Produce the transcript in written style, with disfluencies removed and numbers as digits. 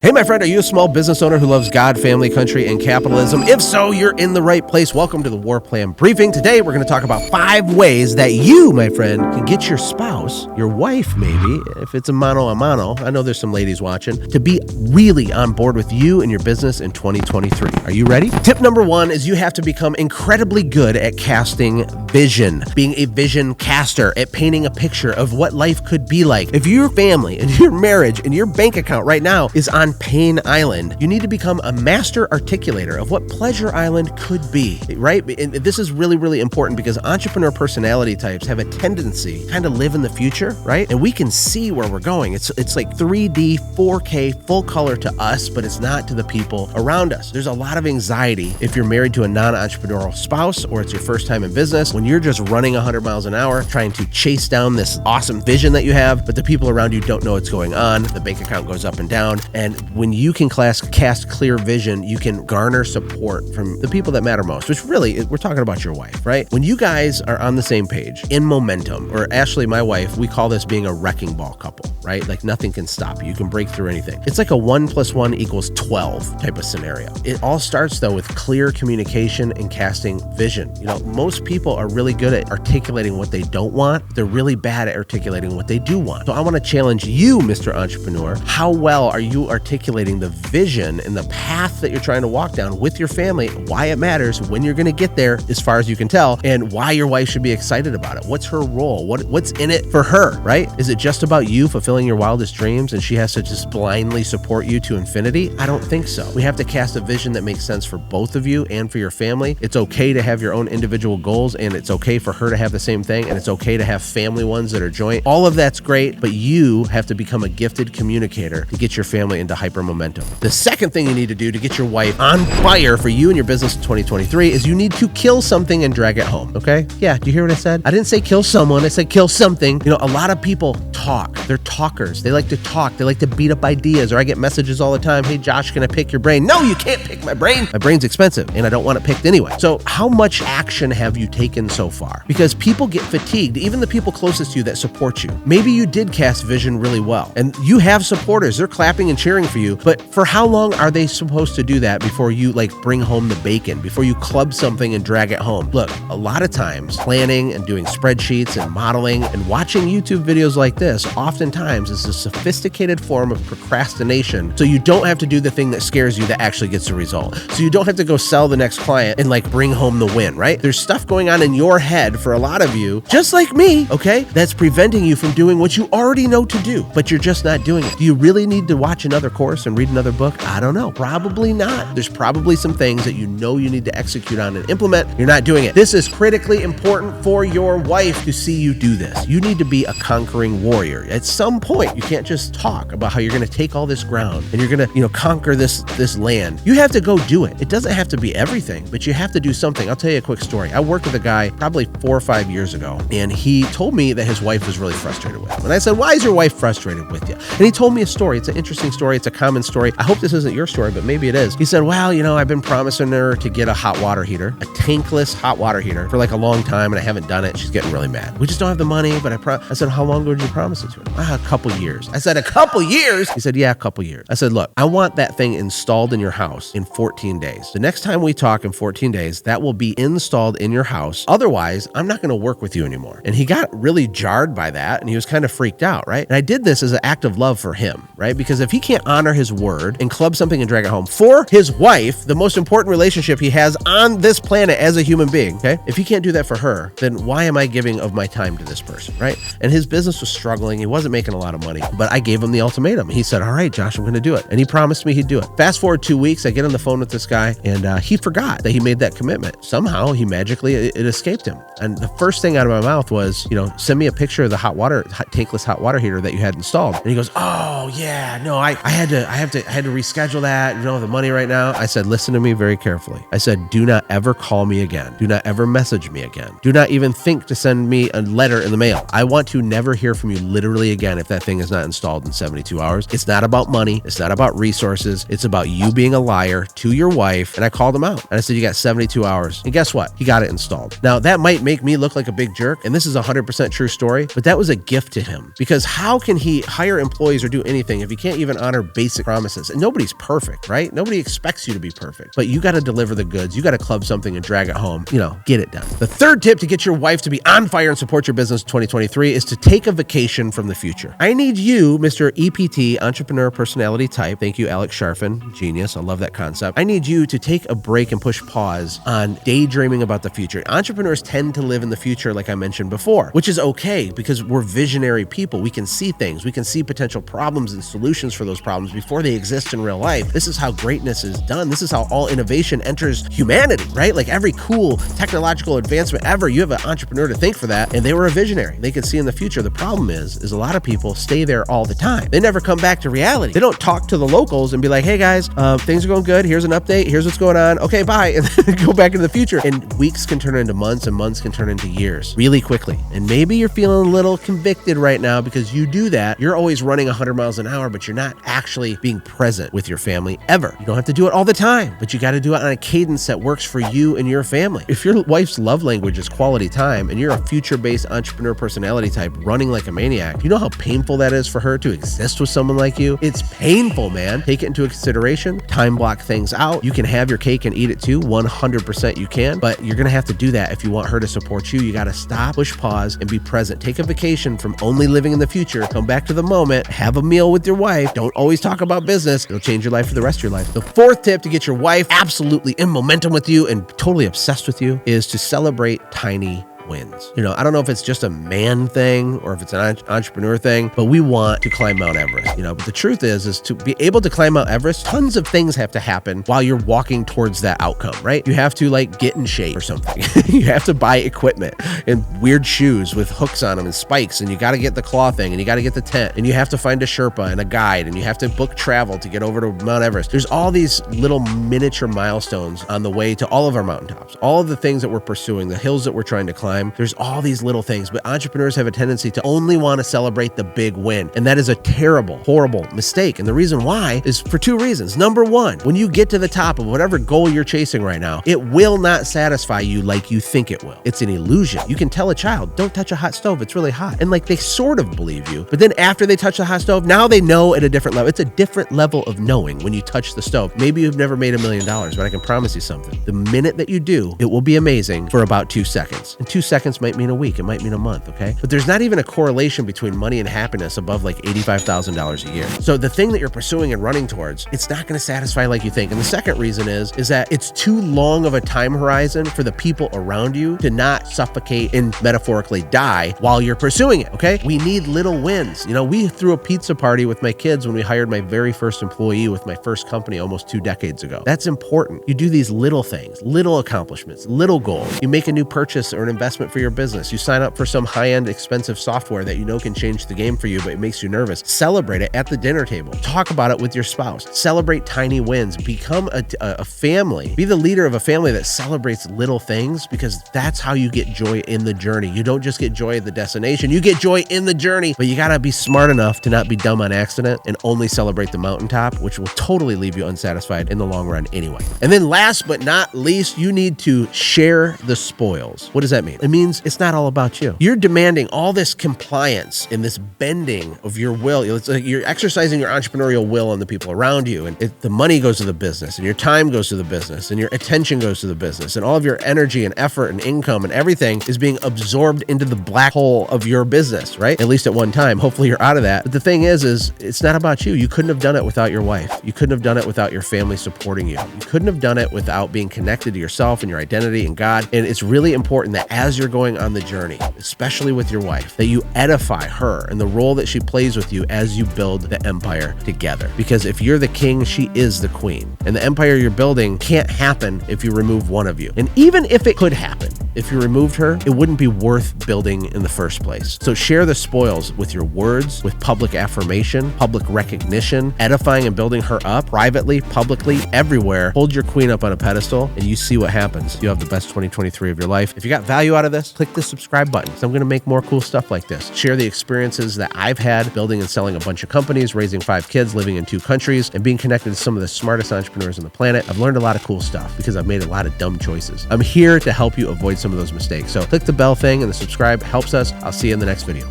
Hey, my friend, are you a small business owner who loves God, family, country, and capitalism? If so, you're in the right place. Welcome to the War Plan Briefing. Today, we're going to talk about 5 ways that you, my friend, can get your spouse, your wife maybe, if it's a mano a mano, I know there's some ladies watching, to be really on board with you and your business in 2023. Are you ready? Tip number 1 is you have to become incredibly good at casting vision, being a vision caster, at painting a picture of what life could be like. If your family and your marriage and your bank account right now is on Pain Island, you need to become a master articulator of what Pleasure Island could be, right? And this is really, really important because entrepreneur personality types have a tendency to kind of live in the future, right? And we can see where we're going. It's like 3D, 4K, full color to us, but it's not to the people around us. There's a lot of anxiety if you're married to a non-entrepreneurial spouse or it's your first time in business when you're just running 100 miles an hour trying to chase down this awesome vision that you have, but the people around you don't know what's going on. The bank account goes up and down. And when you can cast clear vision, you can garner support from the people that matter most, which really, we're talking about your wife, right? When you guys are on the same page, in momentum, or Ashley, my wife, we call this being a wrecking ball couple, right? Like nothing can stop you. You can break through anything. It's like a 1 + 1 = 12 type of scenario. It all starts though with clear communication and casting vision. You know, most people are really good at articulating what they don't want. They're really bad at articulating what they do want. So I want to challenge you, Mr. Entrepreneur. How well are you articulating the vision and the path that you're trying to walk down with your family, why it matters, when you're going to get there, as far as you can tell, and why your wife should be excited about it? What's her role? What's in it for her, right? Is it just about you fulfilling your wildest dreams and she has to just blindly support you to infinity? I don't think so. We have to cast a vision that makes sense for both of you and for your family. It's okay to have your own individual goals, and it's okay for her to have the same thing, and it's okay to have family ones that are joint. All of that's great, but you have to become a gifted communicator to get your family into hyper momentum. The second thing you need to do to get your wife on fire for you and your business in 2023 is you need to kill something and drag it home, okay? Yeah, do you hear what I said? I didn't say kill someone, I said kill something. You know, a lot of people talk. They're talkers. They like to talk. They like to beat up ideas, or I get messages all the time, hey Josh, can I pick your brain? No, you can't pick my brain. My brain's expensive and I don't want it picked anyway. So how much action have you taken so far? Because people get fatigued, even the people closest to you that support you. Maybe you did cast vision really well and you have supporters. They're clapping and cheering for you, but for how long are they supposed to do that before you like bring home the bacon, before you club something and drag it home? Look, a lot of times planning and doing spreadsheets and modeling and watching YouTube videos like this oftentimes is a sophisticated form of procrastination, so you don't have to do the thing that scares you that actually gets the result. So you don't have to go sell the next client and like bring home the win, right? There's stuff going on in your head for a lot of you, just like me, okay, that's preventing you from doing what you already know to do, but you're just not doing it. Do you really need to watch another course and read another book? I don't know. Probably not. There's probably some things that you know you need to execute on and implement. You're not doing it. This is critically important for your wife to see you do this. You need to be a conquering warrior. At some point, you can't just talk about how you're going to take all this ground and you're going to, conquer this land. You have to go do it. It doesn't have to be everything, but you have to do something. I'll tell you a quick story. I worked with a guy probably 4 or 5 years ago, and he told me that his wife was really frustrated with him. And I said, why is your wife frustrated with you? And he told me a story. It's an interesting story. It's a common story. I hope this isn't your story, but maybe it is. He said, well, I've been promising her to get a hot water heater, a tankless hot water heater for like a long time, and I haven't done it. She's getting really mad. We just don't have the money, but I said, how long ago did you promise it to her? A couple years. I said, a couple years? He said, yeah, a couple years. I said, look, I want that thing installed in your house in 14 days. The next time we talk in 14 days, that will be installed in your house. Otherwise, I'm not going to work with you anymore. And he got really jarred by that, and he was kind of freaked out, right? And I did this as an act of love for him, right? Because if he can't honor his word and club something and drag it home for his wife, the most important relationship he has on this planet as a human being, okay? If he can't do that for her, then why am I giving of my time to this person, right? And his business was struggling. He wasn't making a lot of money, but I gave him the ultimatum. He said, all right, Josh, I'm going to do it. And he promised me he'd do it. Fast forward 2 weeks, I get on the phone with this guy, and he forgot that he made that commitment. Somehow, he magically, it escaped him. And the first thing out of my mouth was, send me a picture of the tankless hot water heater that you had installed. And he goes, oh yeah, no, I had to reschedule that. You don't have the money right now. I said, listen to me very carefully. I said, do not ever call me again. Do not ever message me again. Do not even think to send me a letter in the mail. I want to never hear from you literally again if that thing is not installed in 72 hours. It's not about money. It's not about resources. It's about you being a liar to your wife. And I called him out and I said, you got 72 hours. And guess what? He got it installed. Now that might make me look like a big jerk. And this is a 100% true story, but that was a gift to him, because how can he hire employees or do anything if he can't even honor basic promises. And nobody's perfect, right? Nobody expects you to be perfect, but you got to deliver the goods. You got to club something and drag it home, get it done. The third tip to get your wife to be on fire and support your business in 2023 is to take a vacation from the future. I need you, Mr. EPT, entrepreneur personality type. Thank you, Alex Sharfin. Genius. I love that concept. I need you to take a break and push pause on daydreaming about the future. Entrepreneurs tend to live in the future, like I mentioned before, which is okay because we're visionary people. We can see things. We can see potential problems and solutions for those problems before they exist in real life. This is how greatness is done. This is how all innovation enters humanity, right? Like every cool technological advancement ever, you have an entrepreneur to thank for that, and they were a visionary. They could see in the future. The problem is a lot of people stay there all the time. They never come back to reality. They don't talk to the locals and be like, hey guys, things are going good. Here's an update. Here's what's going on. Okay, bye. And then go back into the future. And weeks can turn into months, and months can turn into years really quickly. And maybe you're feeling a little convicted right now because you do that. You're always running 100 miles an hour, but you're not actually being present with your family ever. You don't have to do it all the time, but you got to do it on a cadence that works for you and your family. If your wife's love language is quality time and you're a future-based entrepreneur personality type running like a maniac, you know how painful that is for her to exist with someone like you? It's painful, man. Take it into consideration. Time block things out. You can have your cake and eat it too. 100% you can, but you're going to have to do that if you want her to support you. You got to stop, push pause, and be present. Take a vacation from only living in the future. Come back to the moment. Have a meal with your wife. Don't always talk about business. It'll change your life for the rest of your life. The fourth tip to get your wife absolutely in momentum with you and totally obsessed with you is to celebrate tiny wins. I don't know if it's just a man thing or if it's an entrepreneur thing, but we want to climb Mount Everest, but the truth is to be able to climb Mount Everest, tons of things have to happen while you're walking towards that outcome, right? You have to get in shape or something. You have to buy equipment and weird shoes with hooks on them and spikes, and you got to get the claw thing, and you got to get the tent, and you have to find a Sherpa and a guide, and you have to book travel to get over to Mount Everest. There's all these little miniature milestones on the way to all of our mountaintops, all of the things that we're pursuing, the hills that we're trying to climb. There's all these little things, but entrepreneurs have a tendency to only want to celebrate the big win. And that is a terrible, horrible mistake. And the reason why is for two reasons. Number one, when you get to the top of whatever goal you're chasing right now, it will not satisfy you like you think it will. It's an illusion. You can tell a child, don't touch a hot stove, it's really hot. And they sort of believe you. But then after they touch the hot stove, now they know at a different level. It's a different level of knowing when you touch the stove. Maybe you've never made $1 million, but I can promise you something. The minute that you do, it will be amazing for about 2 seconds. And 2 seconds might mean a week. It might mean a month, okay? But there's not even a correlation between money and happiness above $85,000 a year. So the thing that you're pursuing and running towards, it's not going to satisfy like you think. And the second reason is that it's too long of a time horizon for the people around you to not suffocate and metaphorically die while you're pursuing it, okay? We need little wins. We threw a pizza party with my kids when we hired my very first employee with my first company almost 2 decades ago. That's important. You do these little things, little accomplishments, little goals. You make a new purchase or an investment for your business. You sign up for some high-end expensive software that can change the game for you, but it makes you nervous. Celebrate it at the dinner table. Talk about it with your spouse. Celebrate tiny wins. Become a family. Be the leader of a family that celebrates little things, because that's how you get joy in the journey. You don't just get joy at the destination. You get joy in the journey, but you got to be smart enough to not be dumb on accident and only celebrate the mountaintop, which will totally leave you unsatisfied in the long run anyway. And then last but not least, you need to share the spoils. What does that mean? It means it's not all about you. You're demanding all this compliance and this bending of your will. It's like you're exercising your entrepreneurial will on the people around you, and the money goes to the business, and your time goes to the business, and your attention goes to the business, and all of your energy and effort and income and everything is being absorbed into the black hole of your business, right? At least at one time. Hopefully you're out of that. But the thing is it's not about you. You couldn't have done it without your wife. You couldn't have done it without your family supporting you. You couldn't have done it without being connected to yourself and your identity and God. And it's really important that as you're going on the journey, especially with your wife, that you edify her and the role that she plays with you as you build the empire together. Because if you're the king, she is the queen. And the empire you're building can't happen if you remove one of you. And even if it could happen, if you removed her, it wouldn't be worth building in the first place. So share the spoils with your words, with public affirmation, public recognition, edifying and building her up privately, publicly, everywhere. Hold your queen up on a pedestal and you see what happens. You have the best 2023 of your life. If you got value out of this, click the subscribe button. So I'm going to make more cool stuff like this. Share the experiences that I've had building and selling a bunch of companies, raising 5 kids, living in 2 countries, and being connected to some of the smartest entrepreneurs on the planet. I've learned a lot of cool stuff because I've made a lot of dumb choices. I'm here to help you avoid some of those mistakes. So click the bell thing and the subscribe helps us. I'll see you in the next video.